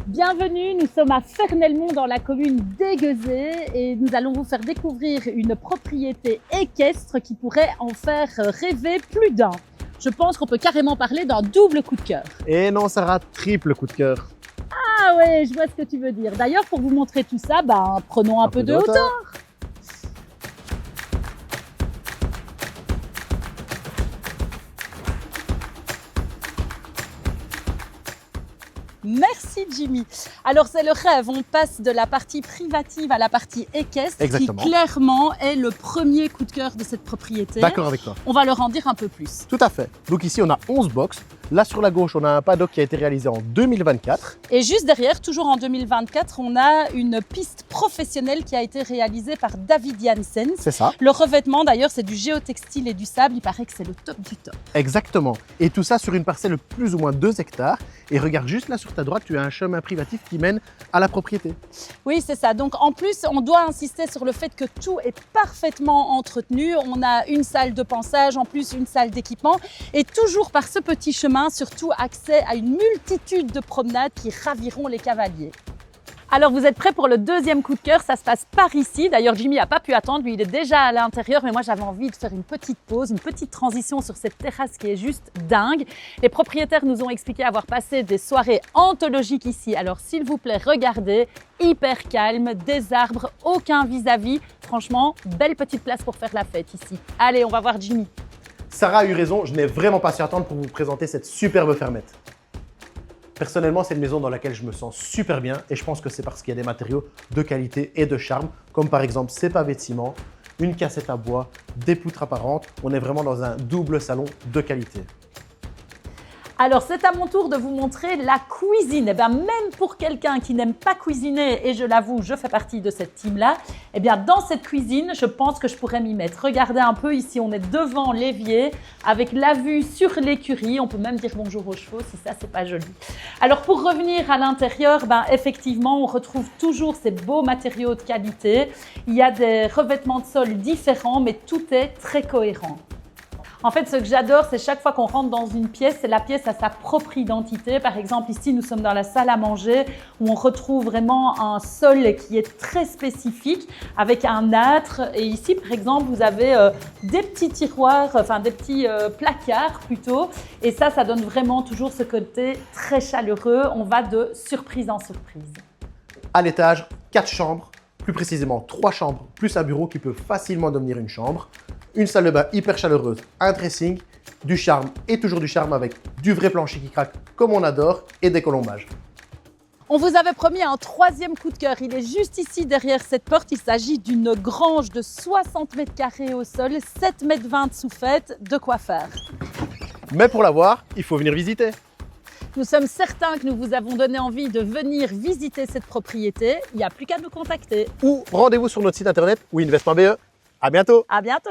Bienvenue, nous sommes à Fernelmont dans la commune d'Aiguezé et nous allons vous faire découvrir une propriété équestre qui pourrait en faire rêver plus d'un. Je pense qu'on peut carrément parler d'un double coup de cœur. Et non, Sarah, triple coup de cœur. Ah ouais, je vois ce que tu veux dire. D'ailleurs, pour vous montrer tout ça, prenons un peu de hauteur. Merci Jimmy. Alors c'est le rêve, on passe de la partie privative à la partie équestre. Exactement. Qui clairement est le premier coup de cœur de cette propriété. D'accord avec toi. On va leur en dire un peu plus. Tout à fait. Donc ici, on a 11 box. Là, sur la gauche, on a un paddock qui a été réalisé en 2024. Et juste derrière, toujours en 2024, on a une piste professionnelle qui a été réalisée par David Janssen. C'est ça. Le revêtement d'ailleurs, c'est du géotextile et du sable. Il paraît que c'est le top du top. Exactement. Et tout ça sur une parcelle de plus ou moins 2 hectares. Et regarde juste là sur ta droite, tu as un chemin privatif qui mène à la propriété. Oui, c'est ça. Donc en plus, on doit insister sur le fait que tout est parfaitement entretenu. On a une salle de pansage, en plus une salle d'équipement. Et toujours par ce petit chemin, surtout accès à une multitude de promenades qui raviront les cavaliers. Alors vous êtes prêts pour le deuxième coup de cœur, ça se passe par ici. D'ailleurs Jimmy n'a pas pu attendre, lui il est déjà à l'intérieur, mais moi j'avais envie de faire une petite pause, une petite transition sur cette terrasse qui est juste dingue. Les propriétaires nous ont expliqué avoir passé des soirées anthologiques ici. Alors s'il vous plaît, regardez, hyper calme, des arbres, aucun vis-à-vis. Franchement, belle petite place pour faire la fête ici. Allez, on va voir Jimmy. Sarah a eu raison, je n'ai vraiment pas su attendre pour vous présenter cette superbe fermette. Personnellement, c'est une maison dans laquelle je me sens super bien et je pense que c'est parce qu'il y a des matériaux de qualité et de charme, comme par exemple ces pavés de ciment, une cassette à bois, des poutres apparentes. On est vraiment dans un double salon de qualité. Alors, c'est à mon tour de vous montrer la cuisine. Même pour quelqu'un qui n'aime pas cuisiner, et je l'avoue, je fais partie de cette team-là, dans cette cuisine, je pense que je pourrais m'y mettre. Regardez un peu, ici, on est devant l'évier, avec la vue sur l'écurie. On peut même dire bonjour aux chevaux, si ça, c'est pas joli. Alors, pour revenir à l'intérieur, effectivement, on retrouve toujours ces beaux matériaux de qualité. Il y a des revêtements de sol différents, mais tout est très cohérent. En fait, ce que j'adore, c'est chaque fois qu'on rentre dans une pièce, la pièce a sa propre identité. Par exemple, ici, nous sommes dans la salle à manger où on retrouve vraiment un sol qui est très spécifique avec un âtre. Et ici, par exemple, vous avez des petits tiroirs, des petits placards plutôt. Et ça donne vraiment toujours ce côté très chaleureux. On va de surprise en surprise. À l'étage, 4 chambres, plus précisément 3 chambres, plus un bureau qui peut facilement devenir une chambre. Une salle de bain hyper chaleureuse, un dressing, du charme et toujours du charme avec du vrai plancher qui craque comme on adore et des colombages. On vous avait promis un troisième coup de cœur. Il est juste ici derrière cette porte. Il s'agit d'une grange de 60 mètres carrés au sol, 7,20 mètres de sous-faite, de quoi faire. Mais pour la voir, il faut venir visiter. Nous sommes certains que nous vous avons donné envie de venir visiter cette propriété. Il n'y a plus qu'à nous contacter. Ou rendez-vous sur notre site internet winvest.be. À bientôt. À bientôt.